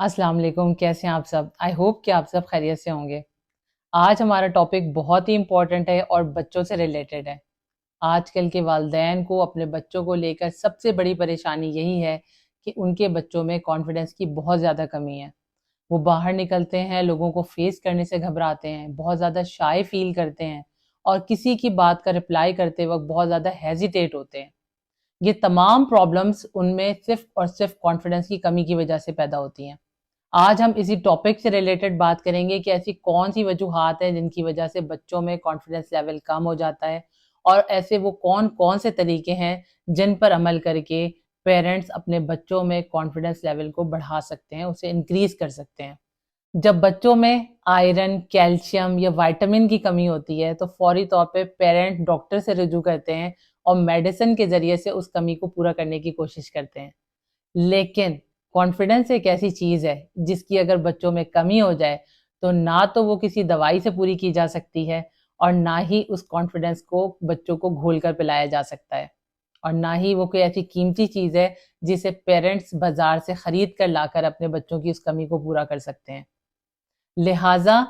السلام علیکم، کیسے ہیں آپ سب؟ آئی ہوپ کہ آپ سب خیریت سے ہوں گے۔ آج ہمارا ٹاپک بہت ہی امپورٹنٹ ہے اور بچوں سے ریلیٹڈ ہے۔ آج کل کے والدین کو اپنے بچوں کو لے کر سب سے بڑی پریشانی یہی ہے کہ ان کے بچوں میں کانفیڈنس کی بہت زیادہ کمی ہے۔ وہ باہر نکلتے ہیں، لوگوں کو فیس کرنے سے گھبراتے ہیں، بہت زیادہ شائع فیل کرتے ہیں اور کسی کی بات کا رپلائی کرتے وقت بہت زیادہ ہیزیٹیٹ ہوتے ہیں۔ یہ تمام پرابلمس ان میں صرف اور صرف کانفیڈنس کی کمی کی وجہ سے پیدا ہوتی ہیں۔ آج ہم اسی ٹاپک سے ریلیٹڈ بات کریں گے کہ ایسی کون سی وجوہات ہیں جن کی وجہ سے بچوں میں کانفیڈنس لیول کم ہو جاتا ہے، اور ایسے وہ کون کون سے طریقے ہیں جن پر عمل کر کے پیرنٹس اپنے بچوں میں کانفیڈنس لیول کو بڑھا سکتے ہیں، اسے انکریز کر سکتے ہیں۔ جب بچوں میں آئرن، کیلشیم یا وائٹامن کی کمی ہوتی ہے تو فوری طور پہ پیرنٹ ڈاکٹر سے رجوع کرتے ہیں اور میڈیسن کے ذریعے سے اس کمی کو پورا کرنے کی کوشش کرتے ہیں۔ لیکن کانفیڈنس ایک ایسی چیز ہے جس کی اگر بچوں میں کمی ہو جائے تو نہ تو وہ کسی دوائی سے پوری کی جا سکتی ہے، اور نہ ہی اس کانفیڈنس کو بچوں کو گھول کر پلایا جا سکتا ہے، اور نہ ہی وہ کوئی ایسی قیمتی چیز ہے جسے پیرنٹس بازار سے خرید کر لا کر اپنے بچوں کی اس کمی کو پورا کر سکتے ہیں۔ لہٰذا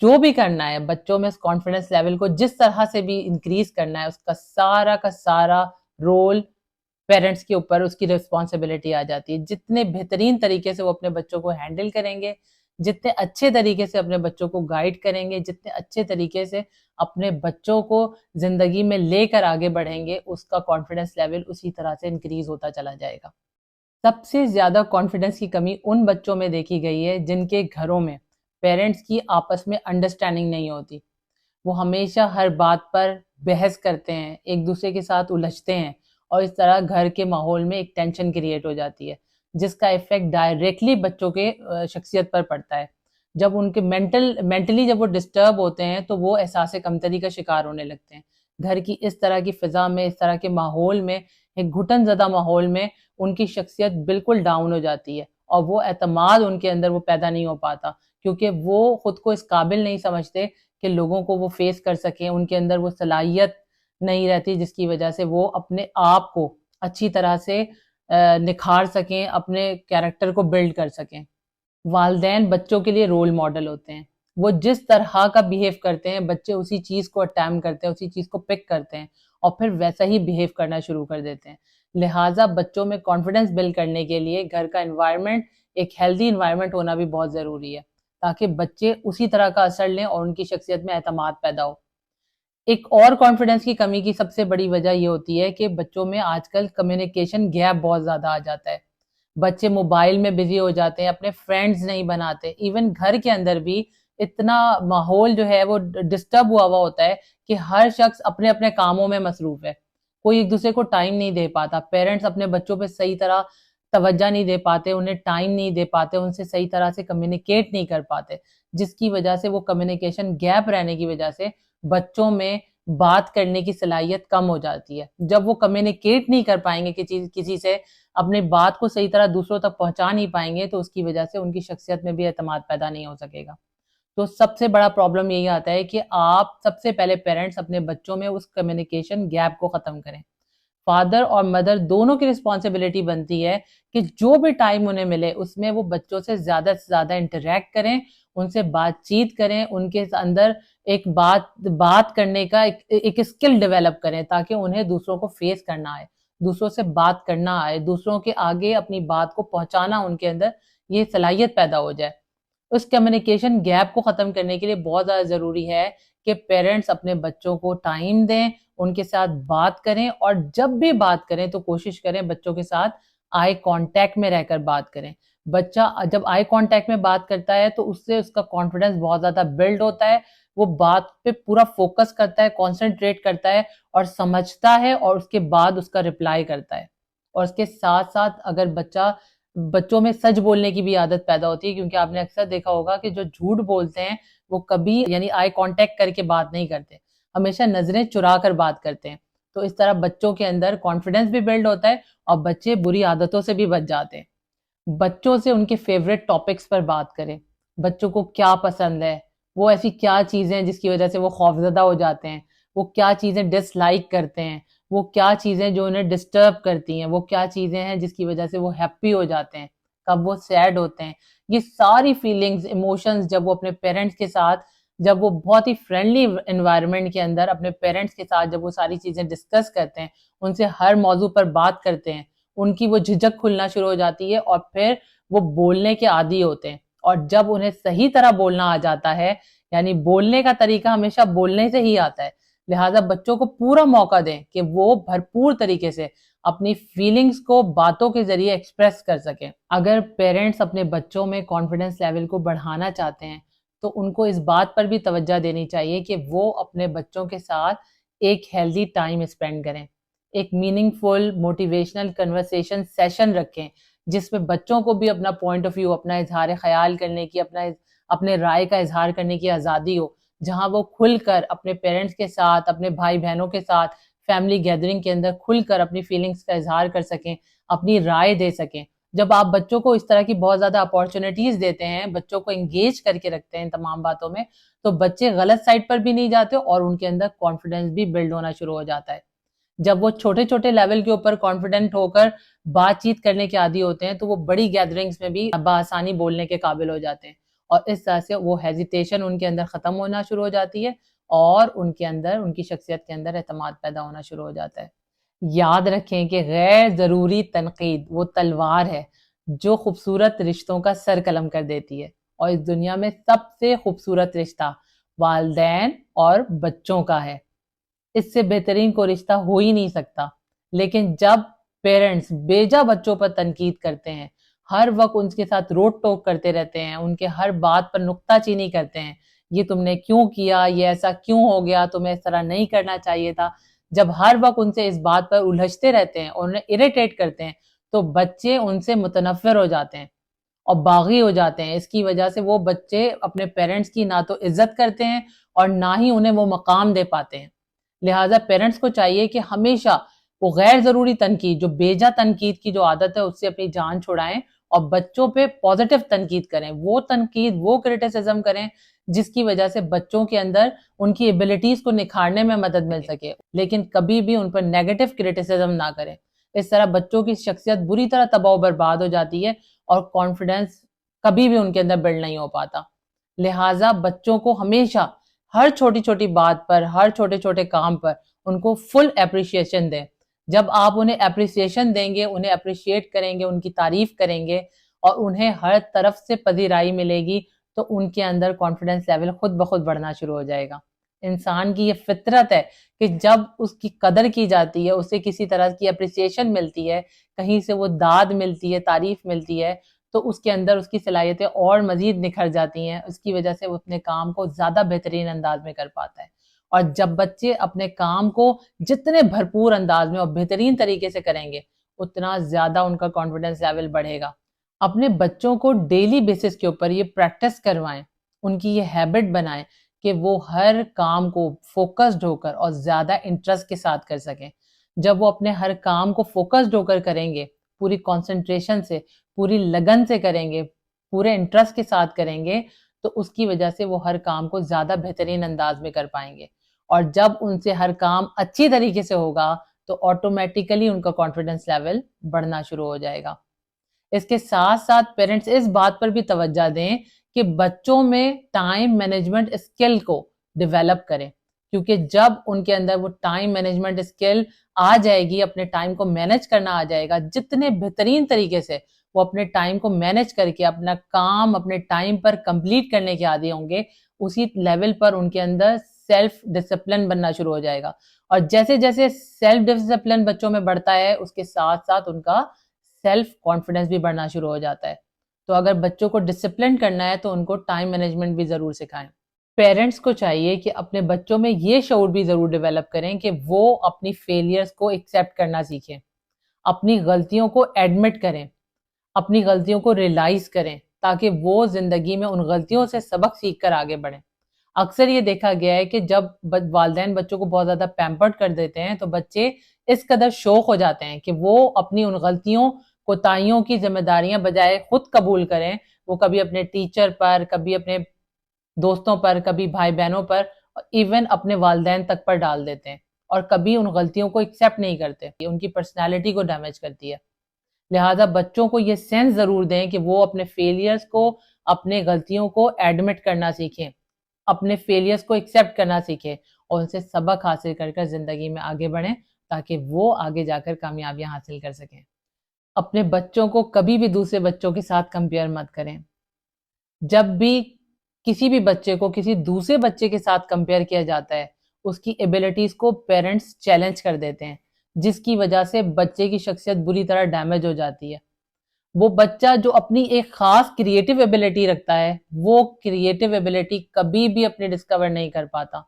جو بھی کرنا ہے بچوں میں اس کانفیڈنس لیول کو جس طرح سے بھی انکریز کرنا ہے، اس کا سارا رول پیرنٹس کے اوپر، اس کی ریسپانسبلٹی آ جاتی ہے۔ جتنے بہترین طریقے سے وہ اپنے بچوں کو ہینڈل کریں گے، جتنے اچھے طریقے سے اپنے بچوں کو گائیڈ کریں گے، جتنے اچھے طریقے سے اپنے بچوں کو زندگی میں لے کر آگے بڑھیں گے، اس کا کانفیڈنس لیول اسی طرح سے انکریز ہوتا چلا جائے گا۔ سب سے زیادہ کانفیڈنس کی کمی ان بچوں میں دیکھی گئی ہے جن کے گھروں میں پیرنٹس کی آپس میں انڈرسٹینڈنگ نہیں ہوتی۔ وہ ہمیشہ ہر بات پر بحث کرتے ہیں، ایک دوسرے کے ساتھ الجھتے ہیں، اور اس طرح گھر کے ماحول میں ایک ٹینشن کریٹ ہو جاتی ہے جس کا ایفیکٹ ڈائریکٹلی بچوں کے شخصیت پر پڑتا ہے۔ جب ان کے مینٹلی جب وہ ڈسٹرب ہوتے ہیں تو وہ احساس کمتری کا شکار ہونے لگتے ہیں۔ گھر کی اس طرح کی فضا میں، اس طرح کے ماحول میں، ایک گھٹن زدہ ماحول میں ان کی شخصیت بالکل ڈاؤن ہو جاتی ہے، اور وہ اعتماد ان کے اندر وہ پیدا نہیں ہو پاتا، کیونکہ وہ خود کو اس قابل نہیں سمجھتے کہ لوگوں کو وہ فیس کر سکیں۔ ان کے اندر وہ صلاحیت نہیں رہتی جس کی وجہ سے وہ اپنے آپ کو اچھی طرح سے نکھار سکیں، اپنے کیریکٹر کو بلڈ کر سکیں۔ والدین بچوں کے لیے رول ماڈل ہوتے ہیں۔ وہ جس طرح کا بیہیو کرتے ہیں بچے اسی چیز کو اٹیمپٹ کرتے ہیں، اسی چیز کو پک کرتے ہیں اور پھر ویسا ہی بیہیو کرنا شروع کر دیتے ہیں۔ لہٰذا بچوں میں کانفیڈنس بلڈ کرنے کے لیے گھر کا انوائرمنٹ، ایک ہیلدی انوائرمنٹ ہونا بھی بہت ضروری ہے، تاکہ بچے اسی طرح کا اثر لیں اور ان کی شخصیت میں اعتماد پیدا ہو۔ ایک اور کانفیڈنس کی کمی کی سب سے بڑی وجہ یہ ہوتی ہے کہ بچوں میں آج کل کمیونیکیشن گیپ بہت زیادہ آ جاتا ہے۔ بچے موبائل میں بزی ہو جاتے ہیں، اپنے فرینڈز نہیں بناتے، ایون گھر کے اندر بھی اتنا ماحول جو ہے وہ ڈسٹرب ہوا ہوتا ہے کہ ہر شخص اپنے اپنے کاموں میں مصروف ہے، کوئی ایک دوسرے کو ٹائم نہیں دے پاتا۔ پیرنٹس اپنے بچوں پہ صحیح طرح توجہ نہیں دے پاتے، انہیں ٹائم نہیں دے پاتے، ان سے صحیح طرح سے کمیونیکیٹ نہیں کر پاتے، جس کی وجہ سے وہ کمیونیکیشن گیپ رہنے کی وجہ سے بچوں میں بات کرنے کی صلاحیت کم ہو جاتی ہے۔ جب وہ کمیونیکیٹ نہیں کر پائیں گے کسی سے، اپنے بات کو صحیح طرح دوسروں تک پہنچا نہیں پائیں گے، تو اس کی وجہ سے ان کی شخصیت میں بھی اعتماد پیدا نہیں ہو سکے گا۔ تو سب سے بڑا پرابلم یہی آتا ہے کہ آپ سب سے پہلے پیرنٹس اپنے بچوں میں اس کمیونیکیشن گیپ کو ختم کریں۔ فادر اور مدر دونوں کی رسپانسبلٹی بنتی ہے کہ جو بھی ٹائم انہیں ملے اس میں وہ بچوں سے زیادہ انٹریکٹ کریں، ان سے بات چیت کریں، ان کے اندر ایک بات کرنے کا ایک اسکل ڈیولپ کریں، تاکہ انہیں دوسروں کو فیس کرنا آئے، دوسروں سے بات کرنا آئے، دوسروں کے آگے اپنی بات کو پہنچانا ان کے اندر یہ صلاحیت پیدا ہو جائے۔ اس کمیونیکیشن گیپ کو ختم کرنے کے لیے بہت زیادہ ضروری ہے کہ پیرنٹس اپنے بچوں کو ٹائم دیں، ان کے ساتھ بات کریں، اور جب بھی بات کریں تو کوشش کریں بچوں کے ساتھ آئی کانٹیکٹ میں رہ کر بات کریں۔ بچہ جب آئی کانٹیکٹ میں بات کرتا ہے تو اس سے اس کا کانفیڈنس بہت زیادہ بلڈ ہوتا ہے، وہ بات پہ پورا فوکس کرتا ہے، کانسنٹریٹ کرتا ہے اور سمجھتا ہے، اور اس کے بعد اس کا رپلائی کرتا ہے۔ اور اس کے ساتھ ساتھ اگر بچوں میں سچ بولنے کی بھی عادت پیدا ہوتی ہے، کیونکہ آپ نے اکثر دیکھا ہوگا کہ جو جھوٹ بولتے ہیں وہ کبھی آئی کانٹیکٹ کر کے بات نہیں کرتے، ہمیشہ نظریں چرا کر بات کرتے ہیں۔ تو اس طرح بچوں کے اندر کانفیڈنس بھی بلڈ ہوتا ہے اور بچے بری عادتوں سے بھی بچ جاتے ہیں۔ بچوں سے ان کے فیوریٹ ٹاپکس پر بات کریں، بچوں کو کیا پسند ہے، وہ ایسی کیا چیزیں جس کی وجہ سے وہ خوفزدہ ہو جاتے ہیں، وہ کیا چیزیں ڈس لائک کرتے ہیں، وہ کیا چیزیں جو انہیں ڈسٹرب کرتی ہیں، وہ کیا چیزیں ہیں جس کی وجہ سے وہ ہیپی ہو جاتے ہیں۔ کب وہ سیڈ ہوتے ہیں، یہ ساری فیلنگز، ایموشنز جب وہ اپنے پیرنٹس کے ساتھ، جب وہ بہت ہی فرینڈلی انوائرمنٹ کے اندر اپنے پیرنٹس کے ساتھ جب وہ ساری چیزیں ڈسکس کرتے ہیں، ان سے ہر موضوع پر بات کرتے ہیں، ان کی وہ جھجک کھلنا شروع ہو جاتی ہے اور پھر وہ بولنے کے عادی ہوتے ہیں. اور جب انہیں صحیح طرح بولنا آ جاتا ہے، یعنی بولنے کا طریقہ ہمیشہ بولنے سے ہی آتا ہے، لہٰذا بچوں کو پورا موقع دیں کہ وہ بھرپور طریقے سے اپنی فیلنگز کو باتوں کے ذریعے ایکسپریس کر سکیں. اگر پیرنٹس اپنے بچوں میں کانفیڈنس لیول کو بڑھانا چاہتے ہیں تو ان کو اس بات پر بھی توجہ دینی چاہیے کہ وہ اپنے بچوں کے ساتھ ایک ہیلدی ٹائم اسپینڈ کریں، ایک میننگ فل موٹیویشنل کنورسیشن سیشن رکھیں جس میں بچوں کو بھی اپنا پوائنٹ آف ویو، اپنا اظہار خیال کرنے کی، اپنے رائے کا اظہار کرنے کی آزادی ہو، جہاں وہ کھل کر اپنے پیرنٹس کے ساتھ، اپنے بھائی بہنوں کے ساتھ فیملی گیدرنگ کے اندر کھل کر اپنی فیلنگز کا اظہار کر سکیں، اپنی رائے دے سکیں. جب آپ بچوں کو اس طرح کی بہت زیادہ اپارچونیٹیز دیتے ہیں، بچوں کو انگیج کر کے رکھتے ہیں ان تمام باتوں میں، تو بچے غلط سائڈ پر بھی نہیں جاتے اور ان کے اندر کانفیڈنس بھی بلڈ ہونا شروع ہو جاتا ہے. جب وہ چھوٹے چھوٹے لیول کے اوپر کانفیڈنٹ ہو کر بات چیت کرنے کے عادی ہوتے ہیں تو وہ بڑی گیدرنگز میں بھی بآسانی بولنے کے قابل ہو جاتے ہیں، اور اس طرح سے وہ ہیزیٹیشن ان کے اندر ختم ہونا شروع ہو جاتی ہے اور ان کے اندر، ان کی شخصیت کے اندر اعتماد پیدا ہونا شروع ہو جاتا ہے. یاد رکھیں کہ غیر ضروری تنقید وہ تلوار ہے جو خوبصورت رشتوں کا سر قلم کر دیتی ہے، اور اس دنیا میں سب سے خوبصورت رشتہ والدین اور بچوں کا ہے. اس سے بہترین کوئی رشتہ ہو ہی نہیں سکتا. لیکن جب پیرنٹس بیجا بچوں پر تنقید کرتے ہیں، ہر وقت ان کے ساتھ روٹ ٹوک کرتے رہتے ہیں، ان کے ہر بات پر نکتہ چینی کرتے ہیں، یہ تم نے کیوں کیا، یہ ایسا کیوں ہو گیا، تمہیں اس طرح نہیں کرنا چاہیے تھا، جب ہر وقت ان سے اس بات پر الجھتے رہتے ہیں اور انہیں اریٹیٹ کرتے ہیں تو بچے ان سے متنفر ہو جاتے ہیں اور باغی ہو جاتے ہیں. اس کی وجہ سے وہ بچے اپنے پیرنٹس کی نہ تو عزت کرتے ہیں اور نہ ہی انہیں وہ مقام دے پاتے ہیں. لہٰذا پیرنٹس کو چاہیے کہ ہمیشہ وہ غیر ضروری تنقید، جو بیجا تنقید کی جو عادت ہے، اس سے اپنی جان چھڑائیں اور بچوں پہ پازیٹیو تنقید کریں. وہ تنقید، وہ کرٹیسزم کریں جس کی وجہ سے بچوں کے اندر ان کی ایبلٹیز کو نکھارنے میں مدد مل سکے، لیکن کبھی بھی ان پر نیگیٹو کرٹیسزم نہ کریں. اس طرح بچوں کی شخصیت بری طرح تباہ و برباد ہو جاتی ہے اور کانفیڈنس کبھی بھی ان کے اندر بلڈ نہیں ہو پاتا. لہٰذا بچوں کو ہمیشہ ہر چھوٹی چھوٹی بات پر، ہر چھوٹے چھوٹے کام پر ان کو فل اپریشیشن دیں. جب آپ انہیں اپریسیشن دیں گے، انہیں اپریشیٹ کریں گے، ان کی تعریف کریں گے اور انہیں ہر طرف سے پذیرائی ملے گی تو ان کے اندر کانفیڈنس لیول خود بخود بڑھنا شروع ہو جائے گا. انسان کی یہ فطرت ہے کہ جب اس کی قدر کی جاتی ہے، اسے کسی طرح کی اپریسیشن ملتی ہے، کہیں سے وہ داد ملتی ہے، تعریف ملتی ہے، تو اس کے اندر اس کی صلاحیتیں اور مزید نکھر جاتی ہیں. اس کی وجہ سے وہ اپنے کام کو زیادہ بہترین انداز میں کر پاتا ہے. اور جب بچے اپنے کام کو جتنے بھرپور انداز میں اور بہترین طریقے سے کریں گے، اتنا زیادہ ان کا کانفیڈنس لیول بڑھے گا. اپنے بچوں کو ڈیلی بیسس کے اوپر یہ پریکٹس کروائیں، ان کی یہ ہیبٹ بنائیں کہ وہ ہر کام کو فوکسڈ ہو کر اور زیادہ انٹرسٹ کے ساتھ کر سکیں. جب وہ اپنے ہر کام کو فوکسڈ ہو کر کریں گے، پوری کانسنٹریشن سے، پوری لگن سے کریں گے، پورے انٹرسٹ کے ساتھ کریں گے، تو اس کی وجہ سے وہ ہر کام کو زیادہ بہترین انداز میں کر پائیں گے. اور جب ان سے ہر کام اچھی طریقے سے ہوگا تو آٹومیٹیکلی ان کا کانفیڈنس لیول بڑھنا شروع ہو جائے گا. اس کے ساتھ ساتھ پیرنٹس اس بات پر بھی توجہ دیں کہ بچوں میں ٹائم مینجمنٹ اسکل کو ڈیولپ کریں، کیونکہ جب ان کے اندر وہ ٹائم مینجمنٹ اسکل آ جائے گی، اپنے ٹائم کو مینج کرنا آ جائے گا، جتنے بہترین طریقے سے وہ اپنے ٹائم کو مینج کر کے اپنا کام اپنے ٹائم پر کمپلیٹ کرنے کے عادی ہوں گے، اسی لیول پر ان کے اندر سیلف ڈسپلن بننا شروع ہو جائے گا. اور جیسے جیسے سیلف ڈسپلن بچوں میں بڑھتا ہے، اس کے ساتھ ساتھ ان کا سیلف کانفیڈنس بھی بڑھنا شروع ہو جاتا ہے. تو اگر بچوں کو ڈسپلن کرنا ہے تو ان کو ٹائم مینجمنٹ بھی ضرور سکھائیں. پیرنٹس کو چاہیے کہ اپنے بچوں میں یہ شعور بھی ضرور ڈیولپ کریں کہ وہ اپنی فیلیئرز کو ایکسیپٹ کرنا سیکھیں، اپنی غلطیوں کو ایڈمٹ کریں، اپنی غلطیوں کو ریلائز کریں، تاکہ وہ زندگی میں ان غلطیوں سے سبق سیکھ کر آگے بڑھیں. اکثر یہ دیکھا گیا ہے کہ جب والدین بچوں کو بہت زیادہ پیمپرڈ کر دیتے ہیں تو بچے اس قدر شوق ہو جاتے ہیں کہ وہ اپنی ان غلطیوں، کوتاہیوں کی ذمہ داریاں بجائے خود قبول کریں، وہ کبھی اپنے ٹیچر پر، کبھی اپنے دوستوں پر، کبھی بھائی بہنوں پر، ایون اپنے والدین تک پر ڈال دیتے ہیں، اور کبھی ان غلطیوں کو ایکسیپٹ نہیں کرتے. ان کی پرسنالٹی کو ڈیمیج کرتی ہے. لہٰذا بچوں کو یہ سینس ضرور دیں کہ وہ اپنے فیلئرز کو، اپنے غلطیوں کو ایڈمٹ کرنا سیکھیں، اپنے فیلئرز کو ایکسیپٹ کرنا سیکھیں اور ان سے سبق حاصل کر کر زندگی میں آگے بڑھیں تاکہ وہ آگے جا کر کامیابیاں حاصل کر سکیں۔ اپنے بچوں کو کبھی بھی دوسرے بچوں کے ساتھ کمپیئر مت کریں۔ جب بھی کسی بھی بچے کو کسی دوسرے بچے کے ساتھ کمپیئر کیا جاتا ہے، اس کی ایبلٹیز کو پیرنٹس چیلنج کر دیتے ہیں، جس کی وجہ سے بچے کی شخصیت بری طرح ڈیمیج ہو جاتی ہے۔ وہ بچہ جو اپنی ایک خاص کریٹو ایبلٹی رکھتا ہے، وہ کریٹو ایبلٹی کبھی بھی اپنے ڈسکور نہیں کر پاتا،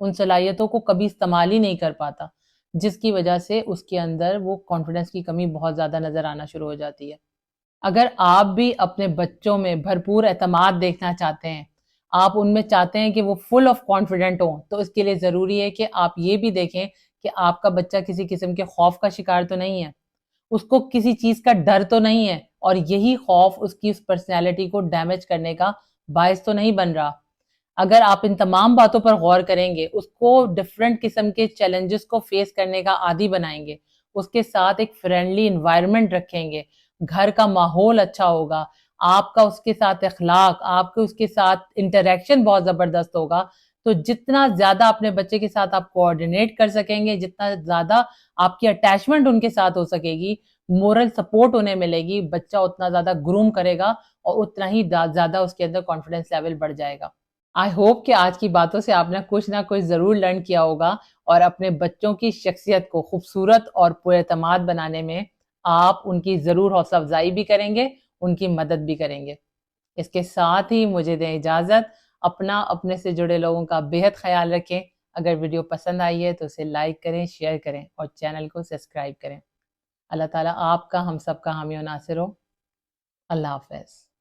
ان صلاحیتوں کو کبھی استعمال ہی نہیں کر پاتا، جس کی وجہ سے اس کے اندر وہ کانفیڈنس کی کمی بہت زیادہ نظر آنا شروع ہو جاتی ہے۔ اگر آپ بھی اپنے بچوں میں بھرپور اعتماد دیکھنا چاہتے ہیں، آپ ان میں چاہتے ہیں کہ وہ فل آف کانفیڈنٹ ہوں، تو اس کے لیے ضروری ہے کہ آپ یہ بھی دیکھیں کہ آپ کا بچہ کسی قسم کے خوف کا شکار تو نہیں ہے، اس کو کسی چیز کا ڈر تو نہیں ہے، اور یہی خوف اس کی اس پرسنالٹی کو ڈیمیج کرنے کا باعث تو نہیں بن رہا۔ اگر آپ ان تمام باتوں پر غور کریں گے، اس کو ڈفرینٹ قسم کے چیلنجز کو فیس کرنے کا عادی بنائیں گے، اس کے ساتھ ایک فرینڈلی انوائرمنٹ رکھیں گے، گھر کا ماحول اچھا ہوگا، آپ کا اس کے ساتھ اخلاق، آپ کے اس کے ساتھ انٹریکشن بہت زبردست ہوگا، تو جتنا زیادہ اپنے بچے کے ساتھ آپ کوآرڈینیٹ کر سکیں گے، جتنا زیادہ آپ کی اٹیچمنٹ ان کے ساتھ ہو سکے گی، مورل سپورٹ انہیں ملے گی، بچہ اتنا زیادہ گروم کرے گا اور اتنا ہی زیادہ اس کے اندر کانفیڈنس لیول بڑھ جائے گا۔ آئی ہوپ کہ آج کی باتوں سے آپ نے کچھ نہ کچھ ضرور لرن کیا ہوگا اور اپنے بچوں کی شخصیت کو خوبصورت اور پر اعتماد بنانے میں آپ ان کی ضرور حوصلہ افزائی بھی کریں گے، ان کی مدد بھی کریں گے۔ اس کے ساتھ ہی مجھے دیں اجازت، اپنے سے جڑے لوگوں کا بہت خیال رکھیں۔ اگر ویڈیو پسند آئی ہے تو اسے لائک کریں، شیئر کریں اور چینل کو سبسکرائب کریں۔ اللہ تعالیٰ آپ کا، ہم سب کا حامی و ناصر ہو۔ اللہ حافظ۔